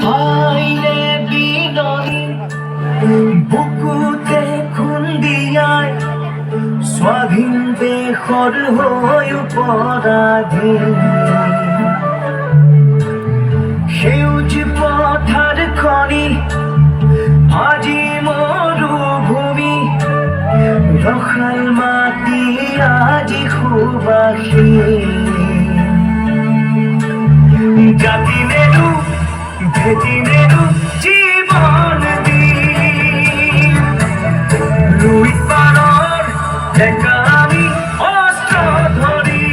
হাইরে বিনয়ী বুকুতে খুন্দিয়ায় স্বাধীন দেশৰ হৈ পৰাধীন সেউজ পথাৰ খনি আজি মৰুভূমি ৰসাল মাটি আজি সুবাসী জাতি নেৰু ভেটি নেৰু জীৱন দি লুই পাৰৰ ডেকা আমি অস্ত্ৰ ধৰি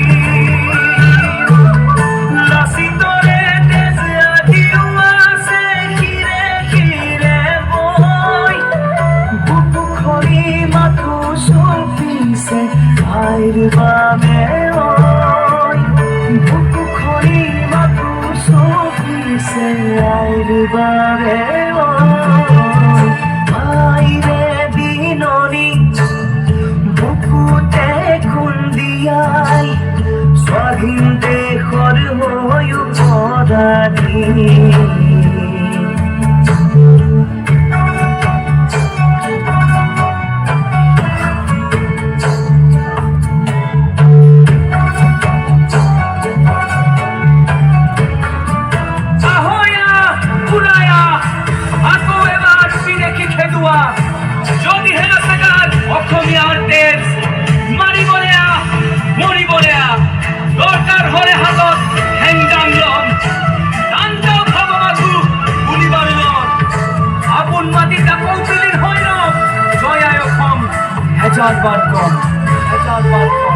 লাচিতৰে তেজ আজিও আছে শিৰে শিৰে বৈ বুকু খৰি মাথো চপিছে আইৰ বাবে বুকু খৰি মাথো চপিছে আইৰ বাবে আইৰে বিননী বুকুতে খুন্দিয়াই স্বাধীন দেশৰ হৈ পৰাধীন যদিহে নাথাকাত অসমীয়াৰ তেজ মাৰিবলে মৰিবলে দৰকাৰ হলে হাতত হেংদাম লম দান্দাও খাব মাথো গুলিবাৰ লম আপোন মাটিত কৌশলীৰ হৈ লম জয় আই অসম হেজাৰবাৰ কম